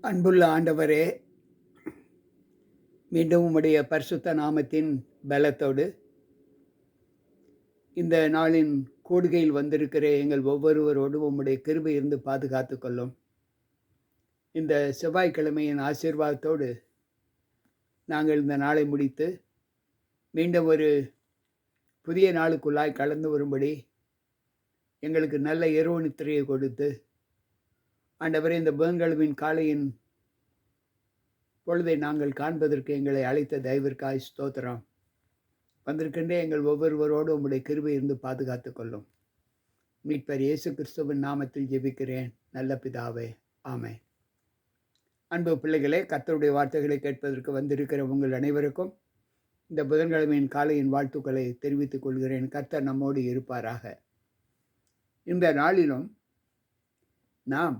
அன்புள்ள ஆண்டவரே, மீண்டும் உம்முடைய பரிசுத்த நாமத்தின் பலத்தோடு இந்த நாளின் கூடுகையில் வந்திருக்கிற எங்கள் ஒவ்வொருவரோடும் உம்முடைய கிருபை இருந்து பாதுகாத்துக் கொள்ளும். இந்த செவ்வாய்க்கிழமையின் ஆசீர்வாதத்தோடு நாங்கள் இந்த நாளை முடித்து மீண்டும் ஒரு புதிய நாளுக்குள்ளாய் கடந்து வரும்படி எங்களுக்கு நல்ல இரவு நித்திரையை கொடுத்து, ஆண்டவரே, இந்த புதன்கிழமையின் காலையின் பொழுதை நாங்கள் காண்பதற்கு எங்களை அழைத்த தயவிற்காய் ஸ்தோத்திரம். வந்திருக்கின்ற எங்கள் ஒவ்வொருவரோடு உம்முடைய கிருபை இருந்து பாதுகாத்துக் கொள்ளும். மீட்பர் இயேசு கிறிஸ்துவின் நாமத்தில் ஜெபிக்கிறேன் நல்ல பிதாவே, ஆமென். அன்பு பிள்ளைகளே, கர்த்தருடைய வார்த்தைகளை கேட்பதற்கு வந்திருக்கிற உங்கள் அனைவருக்கும் இந்த புதன்கிழமையின் காலையின் வாழ்த்துக்களை தெரிவித்துக் கொள்கிறேன். கர்த்தர் நம்மோடு இருப்பாராக. இந்த நாளிலும் நாம்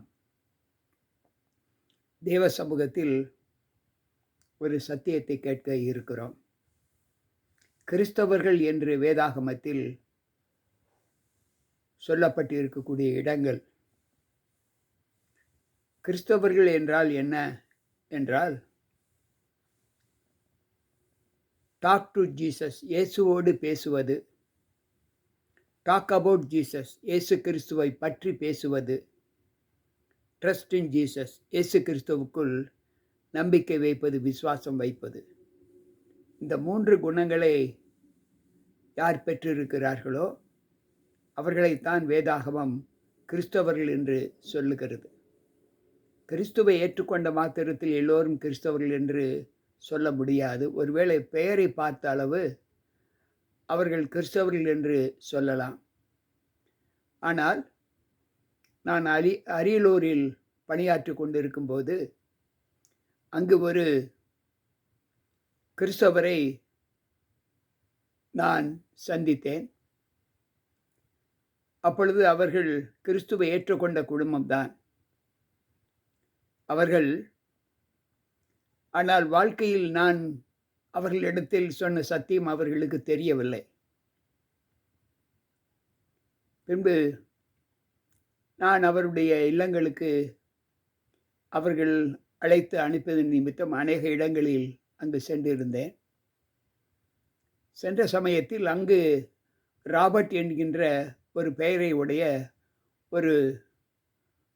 தேவ சமூகத்தில் ஒரு சத்தியத்தை கேட்க இருக்கிறோம். கிறிஸ்தவர்கள் என்று வேதாகமத்தில் சொல்லப்பட்டிருக்கக்கூடிய இடங்கள். கிறிஸ்தவர்கள் என்றால் என்ன என்றால், டாக் டு ஜீசஸ், இயேசுவோடு பேசுவது. டாக் அபவுட் ஜீசஸ், இயேசு கிறிஸ்துவை பற்றி பேசுவது. ட்ரஸ்ட் இன் ஜீசஸ், இயேசு கிறிஸ்துவுக்குள் நம்பிக்கை வைப்பது, விசுவாசம் வைப்பது. இந்த 3 குணங்களை யார் பெற்றிருக்கிறார்களோ அவர்களைத்தான் வேதாகமம் கிறிஸ்தவர்கள் என்று சொல்லுகிறது. கிறிஸ்துவை ஏற்றுக்கொண்ட மாத்திரத்தில் எல்லோரும் கிறிஸ்தவர்கள் என்று சொல்ல முடியாது. ஒருவேளை பெயரை பார்த்த அளவு அவர்கள் கிறிஸ்தவர்கள் என்று சொல்லலாம். ஆனால் நான் அரியலூரில் பணியாற்றி கொண்டிருக்கும்போது அங்கு ஒரு கிறிஸ்தவரை நான் சந்தித்தேன். அப்பொழுது அவர்கள் கிறிஸ்துவை ஏற்றுக்கொண்ட குடும்பம்தான் அவர்கள். ஆனால் வாழ்க்கையில் நான் அவர்களிடத்தில் சொன்ன சத்தியம் அவர்களுக்கு தெரியவில்லை. பின்பு நான் அவருடைய இல்லங்களுக்கு அவர்கள் அழைத்து அனுப்பியதன் நிமித்தம் அநேக இடங்களில் அங்கு சென்றிருந்தேன். சென்ற சமயத்தில் அங்கு ராபர்ட் என்கின்ற ஒரு பெயரை உடைய ஒரு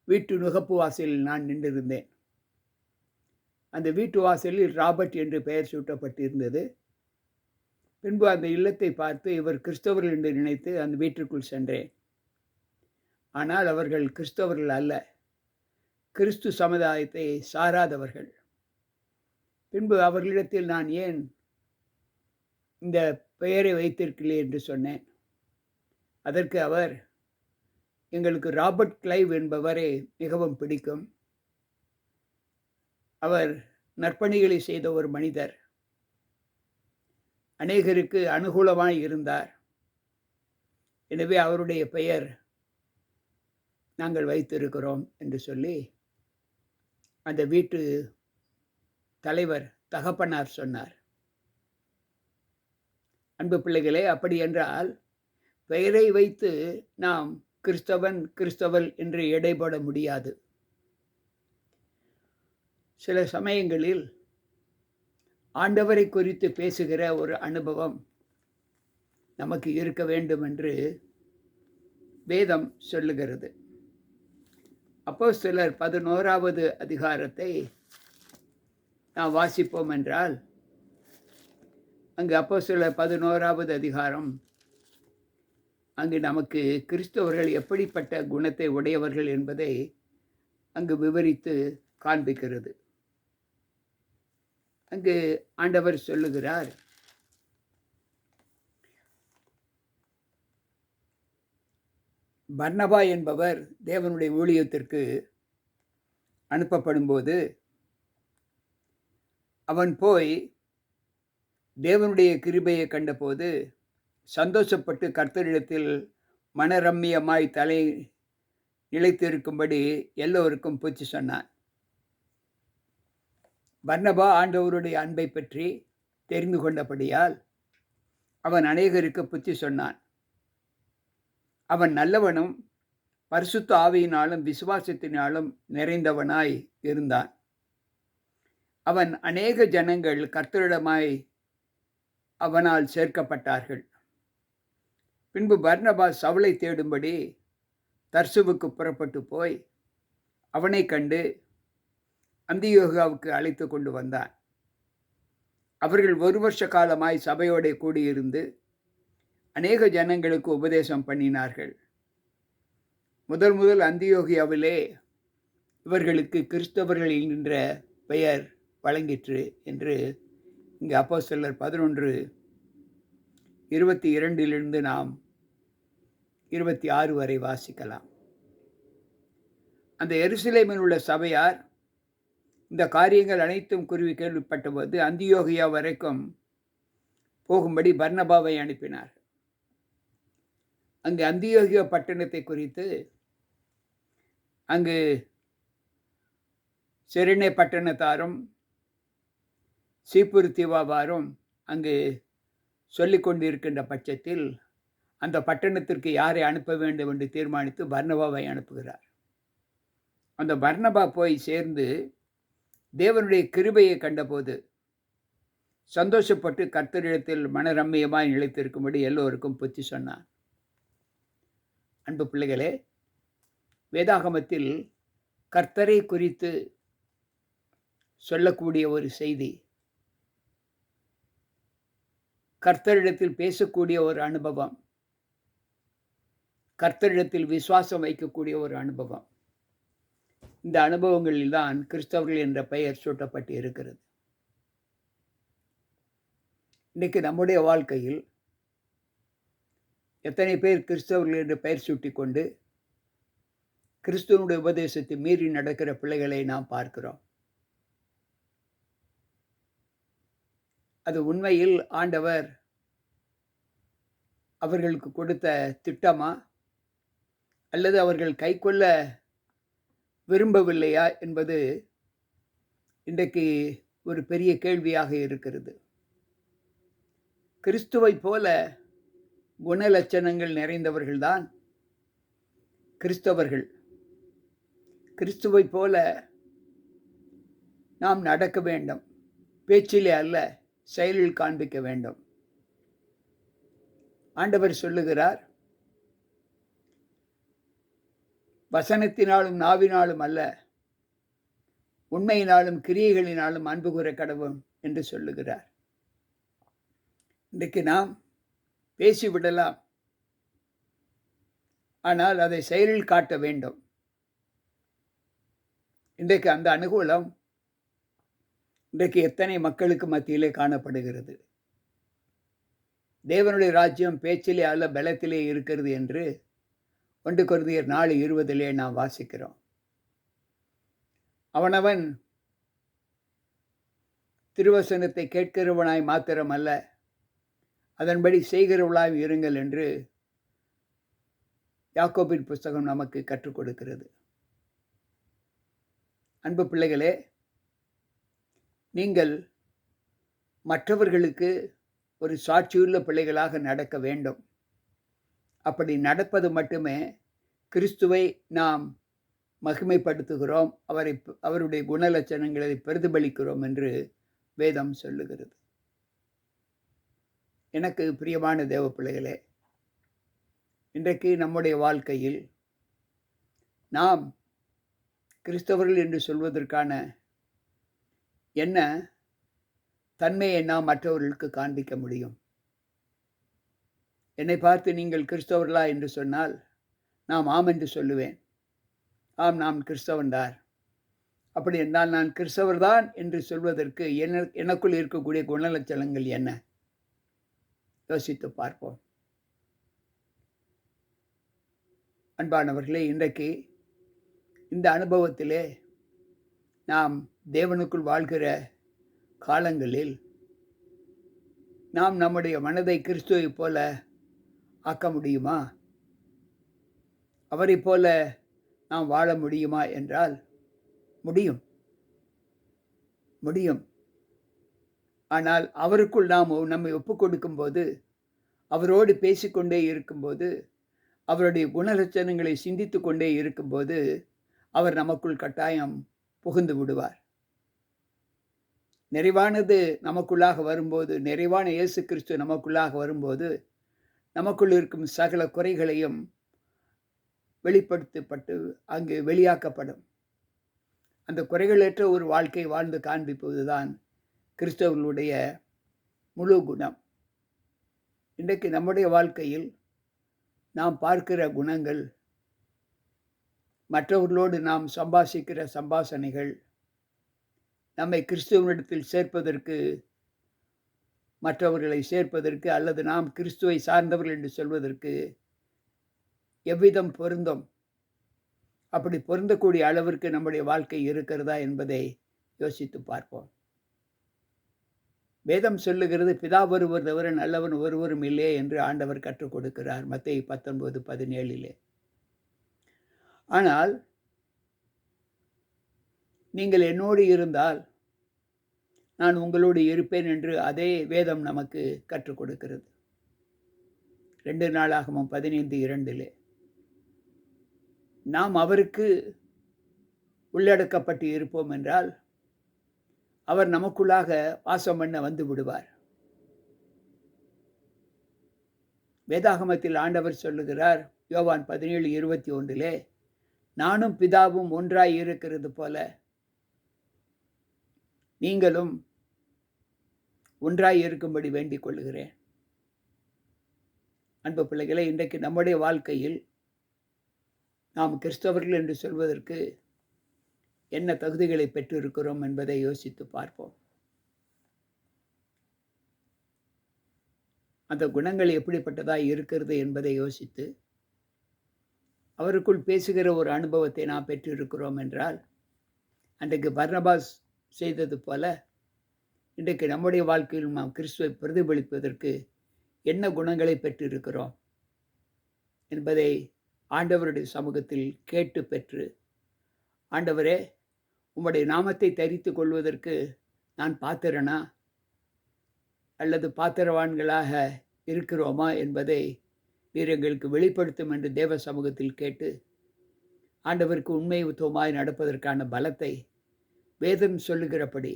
வீட்டு நுகப்பு வாசலில் நான் நின்றிருந்தேன். அந்த வீட்டு வாசலில் ராபர்ட் என்று பெயர் சூட்டப்பட்டிருந்தது. பின்பு அந்த இல்லத்தை பார்த்து இவர் கிறிஸ்தவர்கள் என்று நினைத்து அந்த வீட்டிற்குள் சென்றேன். ஆனால் அவர்கள் கிறிஸ்தவர்கள் அல்ல, கிறிஸ்து சமுதாயத்தை சாராதவர்கள். பின்பு அவர்களிடத்தில் நான் ஏன் இந்த பெயரை வைத்திருக்கிறேன் என்று சொன்னேன். அதற்கு அவர், எங்களுக்கு ராபர்ட் கிளைவ் என்பவரை மிகவும் பிடிக்கும். அவர் நற்பணிகளை செய்த ஒரு மனிதர், அநேகருக்கு அனுகூலமாய் இருந்தார். எனவே அவருடைய பெயர் நாங்கள் வைத்திருக்கிறோம் என்று சொல்லி அந்த வீட்டு தலைவர் தகப்பனார் சொன்னார். அன்பு பிள்ளைகளே, அப்படி என்றால் பெயரை வைத்து நாம் கிறிஸ்தவன் கிறிஸ்தவள் என்று எடை போட முடியாது. சில சமயங்களில் ஆண்டவரை குறித்து பேசுகிற ஒரு அனுபவம் நமக்கு இருக்க வேண்டும் என்று வேதம் சொல்லுகிறது. அப்போஸ்தலர் 11வது அதிகாரத்தை நாம் வாசிப்போம் என்றால், அங்கு அப்போஸ்தலர் 11வது அதிகாரம் அங்கு நமக்கு கிறிஸ்தவர்கள் எப்படிப்பட்ட குணத்தை உடையவர்கள் என்பதை அங்கு விவரித்து காண்பிக்கிறது. அங்கு ஆண்டவர் சொல்லுகிறார், பர்னபா என்பவர் தேவனுடைய ஊழியத்திற்கு அனுப்பப்படும்போது அவன் போய் தேவனுடைய கிருபையை கண்டபோது சந்தோஷப்பட்டு கர்த்தரிடத்தில் மனரம்மியமாய் தலை நிலைத்திருக்கும்படி எல்லோருக்கும் புத்தி சொன்னான். பர்னபா ஆண்டவருடைய அன்பை பற்றி தெரிந்து கொண்டபடியால் அவன் அநேகருக்கு புத்தி சொன்னான். அவன் நல்லவனும் பரிசுத்த ஆவியினாலும் விசுவாசத்தினாலும் நிறைந்தவனாய் இருந்தான். அவன் அநேக ஜனங்கள் கர்த்தரிடமாய் அவனால் சேர்க்கப்பட்டார்கள். பின்பு பர்னபா சவுலை தேடும்படி தர்சுவுக்கு புறப்பட்டு போய் அவனை கண்டு அந்தியோகாவுக்கு அழைத்து கொண்டு வந்தான். அவர்கள் 1 வருஷ காலமாய் சபையோட கூடியிருந்து அநேக ஜனங்களுக்கு உபதேசம் பண்ணினார்கள். முதல் அந்தியோகியாவிலே இவர்களுக்கு கிறிஸ்தவர்கள் என்கின்ற பெயர் வழங்கிற்று என்று இங்கே அப்போஸ்தலர் 11:22 நாம் 26 வரை வாசிக்கலாம். அந்த எருசலேமில் உள்ள சபையார் இந்த காரியங்கள் அனைத்தும் கேள்விப்பட்டபோது அந்தியோகியா வரைக்கும் போகும்படி பர்னபாவை அனுப்பினார். அங்கு அந்தியோகியா பட்டணத்தை குறித்து அங்கு செரினே பட்டணத்தாரும் சீப்புரு தீவாவாரும் அங்கு சொல்லிக் கொண்டிருக்கின்ற பட்சத்தில் அந்த பட்டணத்திற்கு யாரை அனுப்ப வேண்டும் என்று தீர்மானித்து பர்னபாவை அனுப்புகிறார். அந்த பர்னபா போய் சேர்ந்து தேவனுடைய கிருபையை கண்டபோது சந்தோஷப்பட்டு கர்த்தரிடத்தில் மனரம்மியமாய் நிலைத்திருக்கும்படி எல்லோருக்கும் புத்தி சொன்னான். அன்பு பிள்ளைகளே, வேதாகமத்தில் கர்த்தரை குறித்து சொல்லக்கூடிய ஒரு செய்தி, கர்த்தரிடத்தில் பேசக்கூடிய ஒரு அனுபவம், கர்த்தரிடத்தில் விசுவாசம் வைக்கக்கூடிய ஒரு அனுபவம், இந்த அனுபவங்களில் தான் கிறிஸ்தவர்கள் என்ற பெயர் சூட்டப்பட்டு இருக்கிறது. இன்றைக்கு நம்முடைய வாழ்க்கையில் எத்தனை பேர் கிறிஸ்தவர்கள் என்று பெயர் சூட்டிக்கொண்டு கிறிஸ்துவனுடைய உபதேசத்தை மீறி நடக்கிற பிள்ளைகளை நாம் பார்க்கிறோம். அது உண்மையில் ஆண்டவர் அவர்களுக்கு கொடுத்த திட்டமா அல்லது அவர்கள் கைக்கொள்ள விரும்பவில்லையா என்பது இன்றைக்கு ஒரு பெரிய கேள்வியாக இருக்கிறது. கிறிஸ்துவை போல குணலட்சணங்கள் நிறைந்தவர்கள்தான் கிறிஸ்தவர்கள். கிறிஸ்துவை போல நாம் நடக்க வேண்டும், பேச்சிலே அல்ல செயலில் காண்பிக்க வேண்டும். ஆண்டவர் சொல்லுகிறார், வசனத்தினாலும் நாவினாலும் அல்ல, உண்மையினாலும் கிரியைகளினாலும் அன்பு கூற கடவும் என்று சொல்லுகிறார். இன்றைக்கு நாம் பேசிவிடலாம், ஆனால் அதை செயலில் காட்ட வேண்டும். இன்றைக்கு அந்த அனுகூலம் இன்றைக்கு எத்தனை மக்களுக்கு மத்தியிலே காணப்படுகிறது. தேவனுடைய ராஜ்யம் பேச்சிலே அல்ல பலத்திலே இருக்கிறது என்று 1 கொரிந்தியர் 4:20 நாம் வாசிக்கிறோம். அவனவன் திருவசனத்தை கேட்கிறவனாய் மாத்திரமல்ல, அதன்படி செய்கிறவளாய் இருங்கள் என்று யாக்கோபின் புஸ்தகம் நமக்கு கற்றுக் கொடுக்கிறது. அன்பு பிள்ளைகளே, நீங்கள் மற்றவர்களுக்கு ஒரு சாட்சியுள்ள பிள்ளைகளாக நடக்க வேண்டும். அப்படி நடப்பது மட்டுமே கிறிஸ்துவை நாம் மகிமைப்படுத்துகிறோம், அவருடைய குணலட்சணங்களை பிரதிபலிக்கிறோம் என்று வேதம் சொல்லுகிறது. எனக்கு பிரியமான தேவ பிள்ளைகளே, இன்றைக்கு நம்முடைய வாழ்க்கையில் நாம் கிறிஸ்தவர்கள் என்று சொல்வதற்கான என்ன தன்மையை நாம் மற்றவர்களுக்கு காண்பிக்க முடியும்? என்னை பார்த்து நீங்கள் கிறிஸ்தவர்களா என்று சொன்னால் நாம் ஆம் என்று சொல்லுவேன். ஆம், நான் கிறிஸ்தவன்தார். அப்படி என்றால் நான் கிறிஸ்தவர்தான் என்று சொல்வதற்கு எனக்குள் இருக்கக்கூடிய குணலட்சணங்கள் என்ன? யோசித்து பார்ப்போம். அன்பானவர்களே, இன்றைக்கு இந்த அனுபவத்திலே நாம் தேவனுக்குள் வாழ்கிற காலங்களில் நாம் நம்முடைய மனதை கிறிஸ்துவை போல ஆக்க முடியுமா? அவரை போல நாம் வாழ முடியுமா என்றால் முடியும். ஆனால் அவருக்குள் நாம் நம்மை ஒப்புக் கொடுக்கும்போது, அவரோடு பேசிக்கொண்டே இருக்கும்போது, அவருடைய குணலட்சணங்களை சிந்தித்து கொண்டே இருக்கும்போது அவர் நமக்குள் கட்டாயம் புகுந்து விடுவார். நிறைவானது நமக்குள்ளாக வரும்போது, நிறைவான இயேசு கிறிஸ்து நமக்குள்ளாக வரும்போது, நமக்குள் இருக்கும் சகல குறைகளையும் வெளிப்படுத்தப்பட்டு அங்கு வெளியாக்கப்படும். அந்த குறைகளற்ற ஒரு வாழ்க்கை வாழ்ந்து காண்பிப்பதுதான் கிறிஸ்தவர்களுடைய முழு குணம். இன்றைக்கு நம்முடைய வாழ்க்கையில் நாம் பார்க்கிற குணங்கள், மற்றவர்களோடு நாம் சம்பாஷிக்கிற சம்பாஷணைகள், நம்மை கிறிஸ்துவனிடத்தில் சேர்ப்பதற்கு, மற்றவர்களை சேர்ப்பதற்கு, அல்லது நாம் கிறிஸ்துவை சார்ந்தவர்கள் என்று சொல்வதற்கு எவ்விதம் பொருந்தும்? அப்படி பொருந்தக்கூடிய அளவிற்கு நம்முடைய வாழ்க்கை இருக்கிறதா என்பதை யோசித்து பார்ப்போம். வேதம் சொல்லுகிறது, பிதா ஒருவர் தவிர நல்லவன் ஒருவரும் இல்லையே என்று ஆண்டவர் கற்றுக் கொடுக்கிறார் மத்தேயு 19:17. ஆனால் நீங்கள் என்னோடு இருந்தால் நான் உங்களோடு இருப்பேன் என்று அதே வேதம் நமக்கு கற்றுக் கொடுக்கிறது. 2 நாளாகமம் 15:2. நாம் அவருக்கு உள்ளடக்கப்பட்டு இருப்போம் என்றால் அவர் நமக்குள்ளாக வாசம் பண்ண வந்து விடுவார். வேதாகமத்தில் ஆண்டவர் சொல்லுகிறார், யோவான் 17:21, நானும் பிதாவும் ஒன்றாய் இருக்கிறது போல நீங்களும் ஒன்றாய் இருக்கும்படி வேண்டிக் கொள்ளுகிறேன். அன்பு பிள்ளைகளே, இன்றைக்கு நம்முடைய வாழ்க்கையில் நாம் கிறிஸ்தவர்கள் என்று சொல்வதற்கு என்ன தகுதிகளை பெற்றிருக்கிறோம் என்பதை யோசித்து பார்ப்போம். அந்த குணங்கள் எப்படிப்பட்டதாய் இருக்கிறது என்பதை யோசித்து, அவருக்குள் பேசுகிற ஒரு அனுபவத்தை நாம் பெற்றிருக்கிறோம் என்றால், அன்றைக்கு பர்னபாஸ் செய்தது போல இன்றைக்கு நம்முடைய வாழ்க்கையில் நாம் கிறிஸ்துவை பிரதிபலிப்பதற்கு என்ன குணங்களை பெற்றிருக்கிறோம் என்பதை ஆண்டவருடைய சமூகத்தில் கேட்டு பெற்று, ஆண்டவரே, உம்முடைய நாமத்தை தரித்து கொள்வதற்கு நான் பாத்திரனா அல்லது பாத்திரவான்களாக இருக்கிறோமா என்பதை நீர் எங்களுக்கு வெளிப்படுத்தும் என்று தேவ சமூகத்தில் கேட்டு, ஆண்டவருக்கு உண்மையுத்தமாய் நடப்பதற்கான பலத்தை வேதம் சொல்லுகிறபடி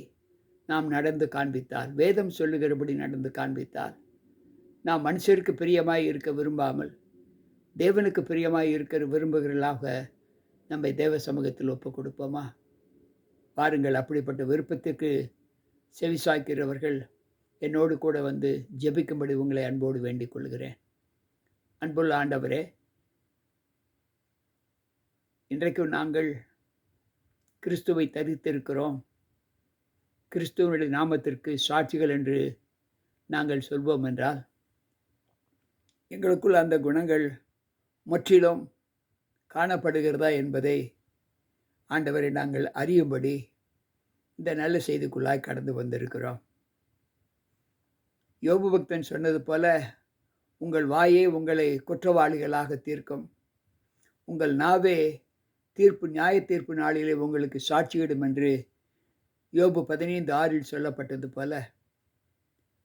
நாம் நடந்து காண்பித்தால், வேதம் சொல்லுகிறபடி நடந்து காண்பித்தால், நாம் மனுஷருக்கு பிரியமாய் இருக்க விரும்பாமல் தேவனுக்கு பிரியமாய் இருக்க விரும்புகிறவர்களாக நம்மை தேவ சமூகத்தில் ஒப்புக் கொடுப்போமா? பாருங்கள், அப்படிப்பட்ட விருப்பத்திற்கு செவிசாய்க்கிறவர்கள் என்னோடு கூட வந்து ஜெபிக்கும்படி உங்களை அன்போடு வேண்டிக் கொள்கிறேன். அன்புள்ள ஆண்டவரே, இன்றைக்கும் நாங்கள் கிறிஸ்துவை தரித்திருக்கிறோம், கிறிஸ்துவனுடைய நாமத்திற்கு சாட்சிகள் என்று நாங்கள் சொல்வோம் என்றால், எங்களுக்குள் அந்த குணங்கள் முற்றிலும் காணப்படுகிறதா என்பதை ஆண்டவரை நாங்கள் அறியும்படி இந்த நல்ல செய்திக்குள்ளாய் கடந்து வந்திருக்கிறோம். யோபு பக்தன் சொன்னது போல, உங்கள் வாயே உங்களை குற்றவாளிகளாக தீர்க்கும், உங்கள் நாவே நியாய தீர்ப்பு நாளிலே உங்களுக்கு சாட்சியிடும் என்று யோபு 15:6 சொல்லப்பட்டது போல,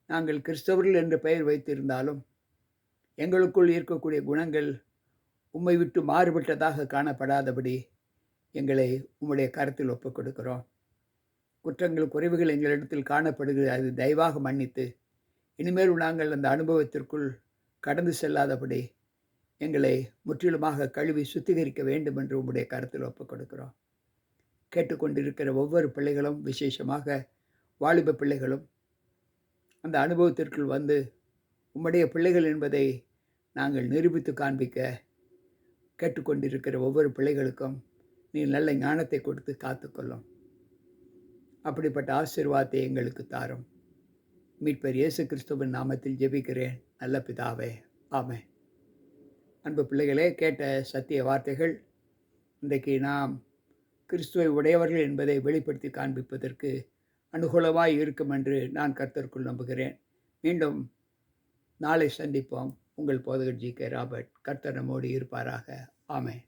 நாங்கள் கிறிஸ்தவர்கள் என்ற பெயர் வைத்திருந்தாலும் எங்களுக்குள் இருக்கக்கூடிய குணங்கள் உம்மை விட்டு மாறுபட்டதாக காணப்படாதபடி எங்களை உம்முடைய கரத்தில் ஒப்புக் கொடுக்கிறோம். குற்றங்கள் குறைவுகள் எங்களிடத்தில் காணப்படுகிறது, அது தயவாக மன்னித்து இனிமேல் நாங்கள் அந்த அனுபவத்திற்குள் கடந்து செல்லாதபடி எங்களை முற்றிலுமாக கழுவி சுத்திகரிக்க வேண்டும் என்று உம்முடைய கரத்தில் ஒப்புக் கொடுக்கிறோம். கேட்டுக்கொண்டிருக்கிற ஒவ்வொரு பிள்ளைகளும், விசேஷமாக வாலிப பிள்ளைகளும் அந்த அனுபவத்திற்குள் வந்து உம்முடைய பிள்ளைகள் என்பதை நாங்கள் நிரூபித்து காண்பிக்க கேட்டுக்கொண்டிருக்கிற ஒவ்வொரு பிள்ளைகளுக்கும் நீ நல்ல ஞானத்தை கொடுத்து காத்துக்கொள்ளும். அப்படிப்பட்ட ஆசீர்வாதத்தை எங்களுக்கு தாரும். மீட்பர் இயேசு கிறிஸ்துவின் நாமத்தில் ஜெபிக்கிறேன் நல்ல பிதாவே, ஆமென். அன்பு பிள்ளைகளே, கேட்ட சத்திய வார்த்தைகள் இன்றைக்கு நாம் கிறிஸ்துவை உடையவர்கள் என்பதை வெளிப்படுத்தி காண்பிப்பதற்கு அனுகூலமாய் இருக்கும் என்று நான் கர்த்தருக்குள் நம்புகிறேன். மீண்டும் நாளை சந்திப்போம். உங்கள் போதகர் ஜி.கே. ராபர்ட். கர்த்தர் நம்மோடு இருப்பாராக. ஆமென்.